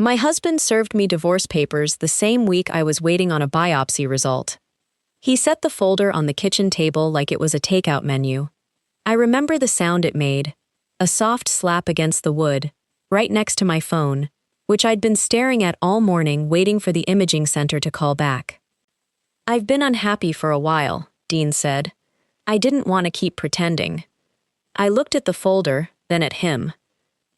My husband served me divorce papers the same week I was waiting on a biopsy result. He set the folder on the kitchen table like it was a takeout menu. I remember the sound it made, a soft slap against the wood, right next to my phone, which I'd been staring at all morning waiting for the imaging center to call back. "I've been unhappy for a while," Dean said. I didn't want to keep pretending. I looked at the folder, then at him.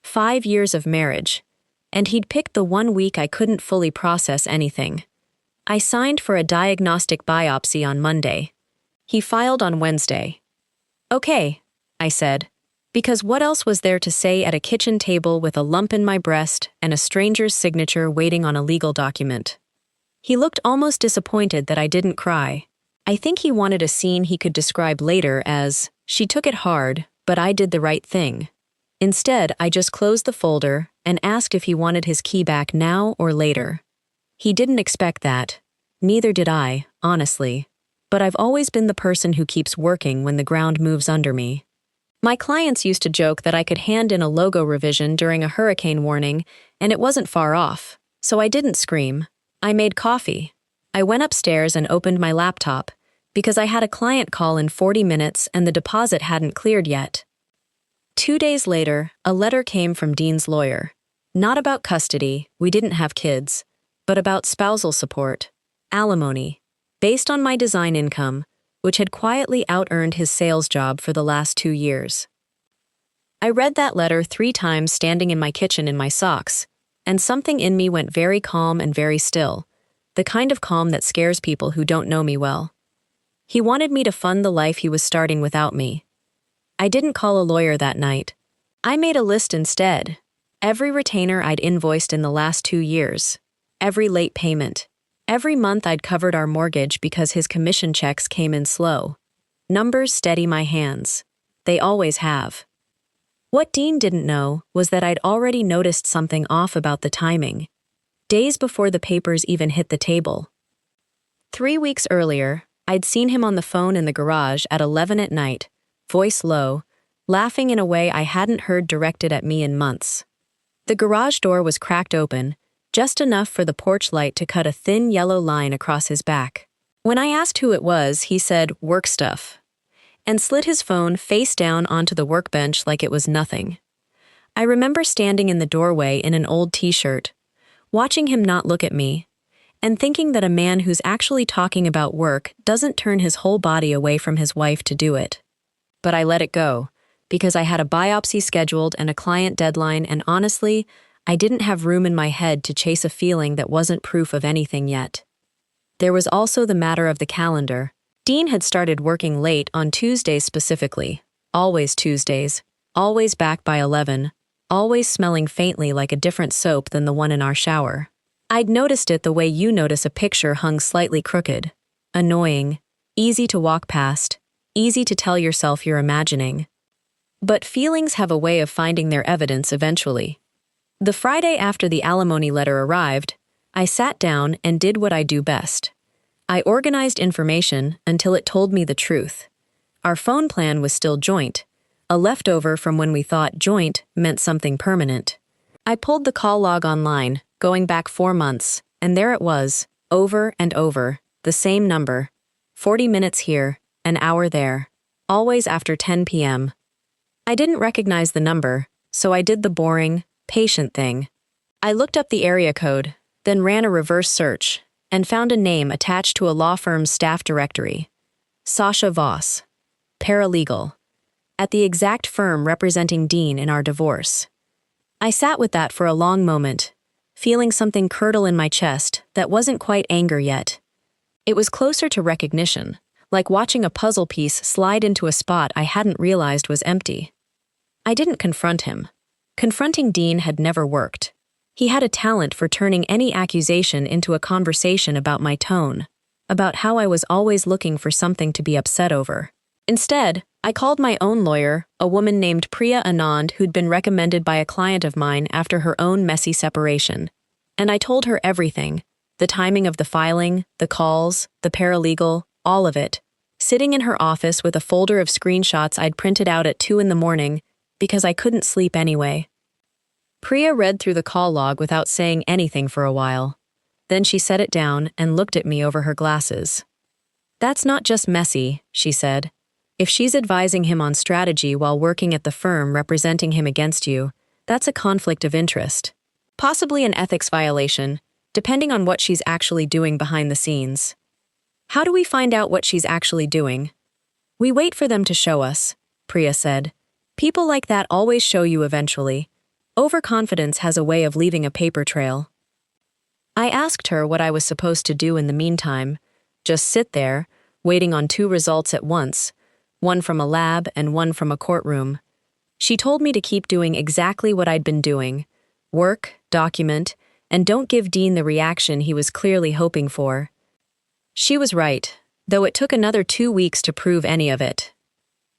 5 years of marriage, and he'd picked the one week I couldn't fully process anything. I signed for a diagnostic biopsy on Monday. He filed on Wednesday. "Okay," I said, because what else was there to say at a kitchen table with a lump in my breast and a stranger's signature waiting on a legal document? He looked almost disappointed that I didn't cry. I think he wanted a scene he could describe later as, "She took it hard, but I did the right thing." Instead, I just closed the folder and asked if he wanted his key back now or later. He didn't expect that. Neither did I, honestly. But I've always been the person who keeps working when the ground moves under me. My clients used to joke that I could hand in a logo revision during a hurricane warning, and it wasn't far off, so I didn't scream. I made coffee. I went upstairs and opened my laptop, because I had a client call in 40 minutes and the deposit hadn't cleared yet. 2 days later, a letter came from Dean's lawyer. Not about custody, we didn't have kids, but about spousal support, alimony, based on my design income, which had quietly out-earned his sales job for the last 2 years. I read that letter 3 times standing in my kitchen in my socks, and something in me went very calm and very still, the kind of calm that scares people who don't know me well. He wanted me to fund the life he was starting without me. I didn't call a lawyer that night. I made a list instead. Every retainer I'd invoiced in the last 2 years. Every late payment. Every month I'd covered our mortgage because his commission checks came in slow. Numbers steady my hands. They always have. What Dean didn't know was that I'd already noticed something off about the timing. Days before the papers even hit the table. 3 weeks earlier, I'd seen him on the phone in the garage at 11 at night, voice low, laughing in a way I hadn't heard directed at me in months. The garage door was cracked open, just enough for the porch light to cut a thin yellow line across his back. When I asked who it was, he said, "Work stuff," and slid his phone face down onto the workbench like it was nothing. I remember standing in the doorway in an old t-shirt, watching him not look at me, and thinking that a man who's actually talking about work doesn't turn his whole body away from his wife to do it. But I let it go, because I had a biopsy scheduled and a client deadline, and honestly, I didn't have room in my head to chase a feeling that wasn't proof of anything yet. There was also the matter of the calendar. Dean had started working late on Tuesdays specifically, always Tuesdays, always back by 11, always smelling faintly like a different soap than the one in our shower. I'd noticed it the way you notice a picture hung slightly crooked, annoying, easy to walk past, easy to tell yourself you're imagining. But feelings have a way of finding their evidence eventually. The Friday after the alimony letter arrived, I sat down and did what I do best. I organized information until it told me the truth. Our phone plan was still joint, a leftover from when we thought joint meant something permanent. I pulled the call log online, going back 4 months, and there it was, over and over, the same number. 40 minutes here, an hour there, always after 10 p.m. I didn't recognize the number, so I did the boring, patient thing. I looked up the area code, then ran a reverse search, and found a name attached to a law firm's staff directory. Sasha Voss, paralegal, at the exact firm representing Dean in our divorce. I sat with that for a long moment, feeling something curdle in my chest that wasn't quite anger yet. It was closer to recognition, like watching a puzzle piece slide into a spot I hadn't realized was empty. I didn't confront him. Confronting Dean had never worked. He had a talent for turning any accusation into a conversation about my tone, about how I was always looking for something to be upset over. Instead, I called my own lawyer, a woman named Priya Anand who'd been recommended by a client of mine after her own messy separation. And I told her everything, the timing of the filing, the calls, the paralegal, all of it, sitting in her office with a folder of screenshots I'd printed out at 2 in the morning because I couldn't sleep anyway. Priya read through the call log without saying anything for a while. Then she set it down and looked at me over her glasses. "That's not just messy," she said. "If she's advising him on strategy while working at the firm representing him against you, that's a conflict of interest. Possibly an ethics violation, depending on what she's actually doing behind the scenes." "How do we find out what she's actually doing?" "We wait for them to show us," Priya said. "People like that always show you eventually. Overconfidence has a way of leaving a paper trail." I asked her what I was supposed to do in the meantime. Just sit there, waiting on 2 results at once, one from a lab and one from a courtroom. She told me to keep doing exactly what I'd been doing. Work, document, and don't give Dean the reaction he was clearly hoping for. She was right, though it took another 2 weeks to prove any of it.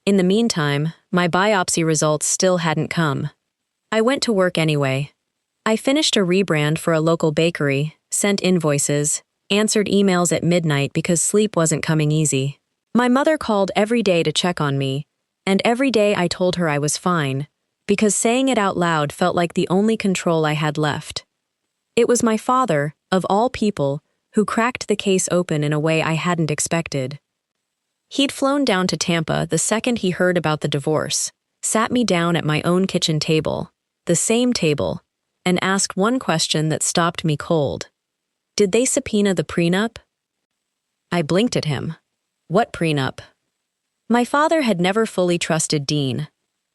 In the meantime, my biopsy results still hadn't come. I went to work anyway. I finished a rebrand for a local bakery, sent invoices, answered emails at midnight because sleep wasn't coming easy. My mother called every day to check on me, and every day I told her I was fine, because saying it out loud felt like the only control I had left. It was my father, of all people, who cracked the case open in a way I hadn't expected. He'd flown down to Tampa the second he heard about the divorce, sat me down at my own kitchen table, the same table, and asked one question that stopped me cold. "Did they subpoena the prenup?" I blinked at him. What prenup? My father had never fully trusted Dean.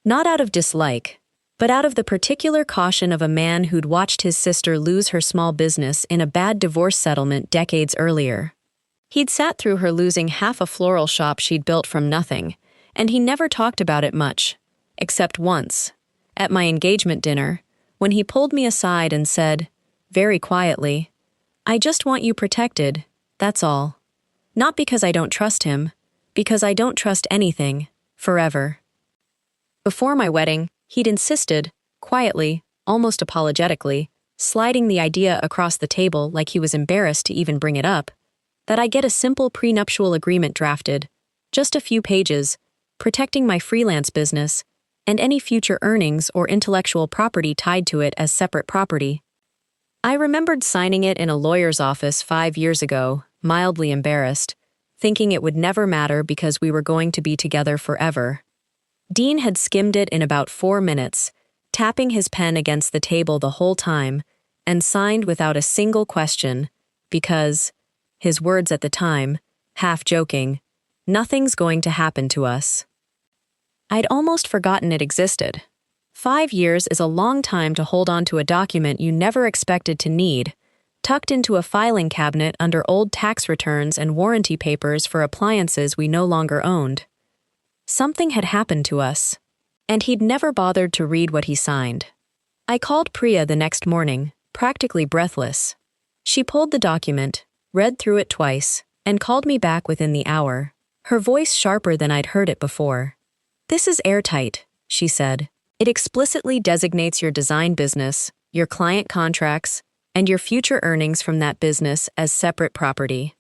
Not out of dislike, but out of the particular caution of a man who'd watched his sister lose her small business in a bad divorce settlement decades earlier. He'd sat through her losing half a floral shop she'd built from nothing, and he never talked about it much, except once, at my engagement dinner, when he pulled me aside and said, very quietly, "I just want you protected, that's all. Not because I don't trust him, because I don't trust anything, forever." Before my wedding, he'd insisted, quietly, almost apologetically, sliding the idea across the table like he was embarrassed to even bring it up, that I get a simple prenuptial agreement drafted, just a few pages, protecting my freelance business, and any future earnings or intellectual property tied to it as separate property. I remembered signing it in a lawyer's office 5 years ago, mildly embarrassed, thinking it would never matter because we were going to be together forever. Dean had skimmed it in about 4 minutes, tapping his pen against the table the whole time, and signed without a single question, because, his words at the time, half joking, "Nothing's going to happen to us." I'd almost forgotten it existed. 5 years is a long time to hold on to a document you never expected to need, tucked into a filing cabinet under old tax returns and warranty papers for appliances we no longer owned. Something had happened to us, and he'd never bothered to read what he signed. I called Priya the next morning, practically breathless. She pulled the document, read through it twice, and called me back within the hour, her voice sharper than I'd heard it before. "This is airtight," she said. "It explicitly designates your design business, your client contracts, and your future earnings from that business as separate property.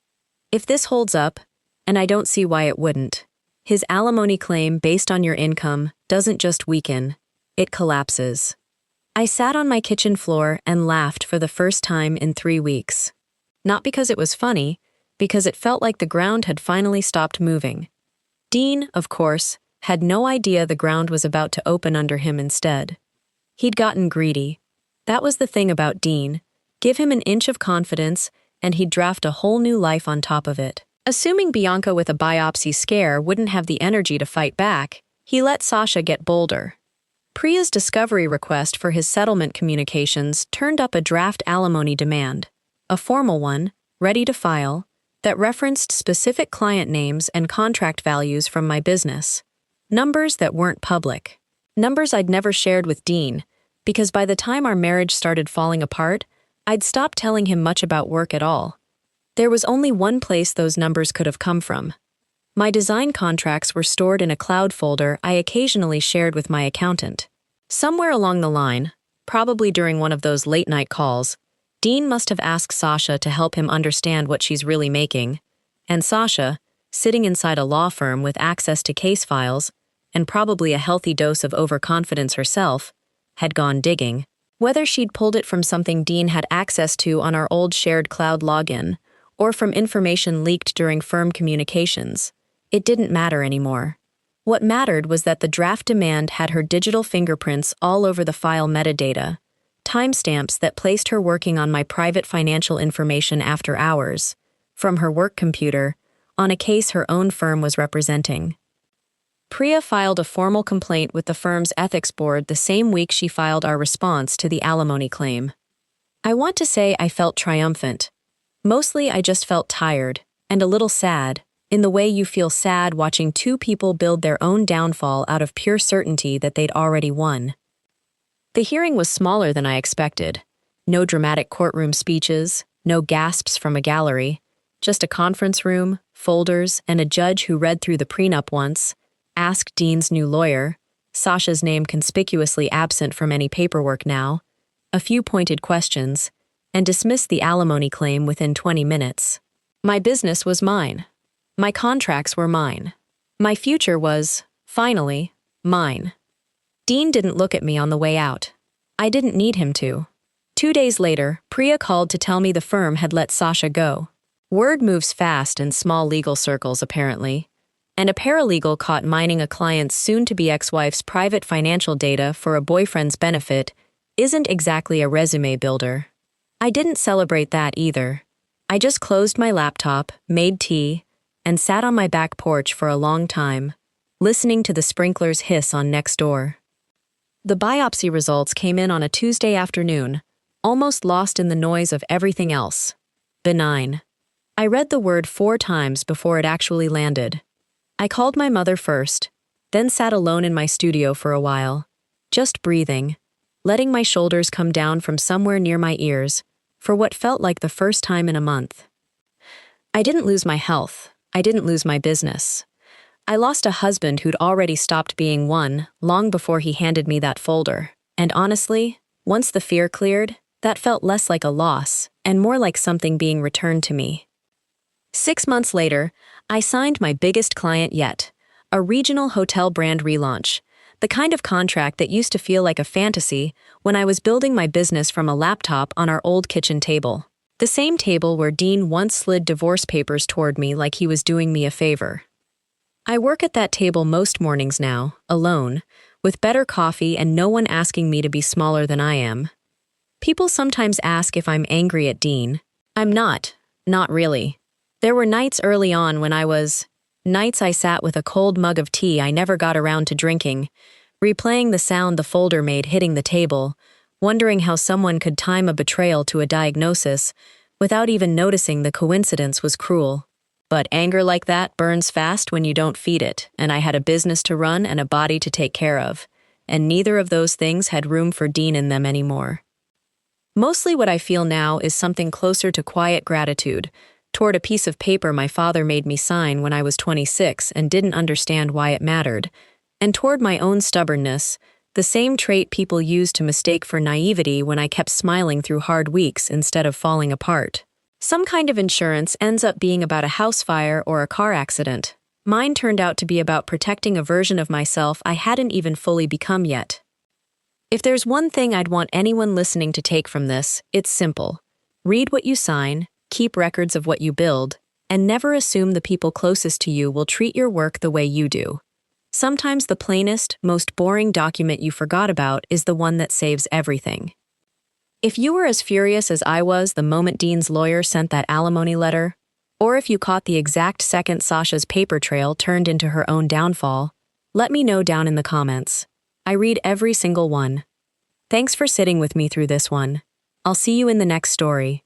If this holds up, and I don't see why it wouldn't, his alimony claim based on your income doesn't just weaken, it collapses." I sat on my kitchen floor and laughed for the first time in 3 weeks. Not because it was funny, because it felt like the ground had finally stopped moving. Dean, of course, had no idea the ground was about to open under him instead. He'd gotten greedy. That was the thing about Dean. Give him an inch of confidence, and he'd draft a whole new life on top of it. Assuming Bianca with a biopsy scare wouldn't have the energy to fight back, he let Sasha get bolder. Priya's discovery request for his settlement communications turned up a draft alimony demand, a formal one, ready to file, that referenced specific client names and contract values from my business. Numbers that weren't public. Numbers I'd never shared with Dean, because by the time our marriage started falling apart, I'd stopped telling him much about work at all. There was only one place those numbers could have come from. My design contracts were stored in a cloud folder I occasionally shared with my accountant. Somewhere along the line, probably during one of those late-night calls, Dean must have asked Sasha to help him understand what she's really making, and Sasha, sitting inside a law firm with access to case files, and probably a healthy dose of overconfidence herself, had gone digging. Whether she'd pulled it from something Dean had access to on our old shared cloud login, or from information leaked during firm communications, it didn't matter anymore. What mattered was that the draft demand had her digital fingerprints all over the file metadata, timestamps that placed her working on my private financial information after hours, from her work computer, on a case her own firm was representing. Priya filed a formal complaint with the firm's ethics board the same week she filed our response to the alimony claim. I want to say I felt triumphant. Mostly I just felt tired, and a little sad, in the way you feel sad watching two people build their own downfall out of pure certainty that they'd already won. The hearing was smaller than I expected. No dramatic courtroom speeches, no gasps from a gallery, just a conference room, folders, and a judge who read through the prenup once, asked Dean's new lawyer, Sasha's name conspicuously absent from any paperwork now, a few pointed questions, and dismissed the alimony claim within 20 minutes. My business was mine. My contracts were mine. My future was, finally, mine. Dean didn't look at me on the way out. I didn't need him to. 2 days later, Priya called to tell me the firm had let Sasha go. Word moves fast in small legal circles, apparently, and a paralegal caught mining a client's soon-to-be ex-wife's private financial data for a boyfriend's benefit isn't exactly a resume builder. I didn't celebrate that either. I just closed my laptop, made tea, and sat on my back porch for a long time, listening to the sprinklers hiss on next door. The biopsy results came in on a Tuesday afternoon, almost lost in the noise of everything else. Benign. I read the word 4 times before it actually landed. I called my mother first, then sat alone in my studio for a while, just breathing, letting my shoulders come down from somewhere near my ears, for what felt like the first time in a month. I didn't lose my health. I didn't lose my business. I lost a husband who'd already stopped being one long before he handed me that folder, and honestly, once the fear cleared, that felt less like a loss and more like something being returned to me. 6 months later, I signed my biggest client yet, a regional hotel brand relaunch, the kind of contract that used to feel like a fantasy when I was building my business from a laptop on our old kitchen table. The same table where Dean once slid divorce papers toward me like he was doing me a favor. I work at that table most mornings now, alone, with better coffee and no one asking me to be smaller than I am. People sometimes ask if I'm angry at Dean. I'm not really. There were nights early on when nights I sat with a cold mug of tea I never got around to drinking, replaying the sound the folder made hitting the table, wondering how someone could time a betrayal to a diagnosis without even noticing the coincidence was cruel. But anger like that burns fast when you don't feed it, and I had a business to run and a body to take care of, and neither of those things had room for Dean in them anymore. Mostly what I feel now is something closer to quiet gratitude, toward a piece of paper my father made me sign when I was 26 and didn't understand why it mattered, and toward my own stubbornness, the same trait people use to mistake for naivety when I kept smiling through hard weeks instead of falling apart. Some kind of insurance ends up being about a house fire or a car accident. Mine turned out to be about protecting a version of myself I hadn't even fully become yet. If there's one thing I'd want anyone listening to take from this, it's simple. Read what you sign, keep records of what you build, and never assume the people closest to you will treat your work the way you do. Sometimes the plainest, most boring document you forgot about is the one that saves everything. If you were as furious as I was the moment Dean's lawyer sent that alimony letter, or if you caught the exact second Sasha's paper trail turned into her own downfall, let me know down in the comments. I read every single one. Thanks for sitting with me through this one. I'll see you in the next story.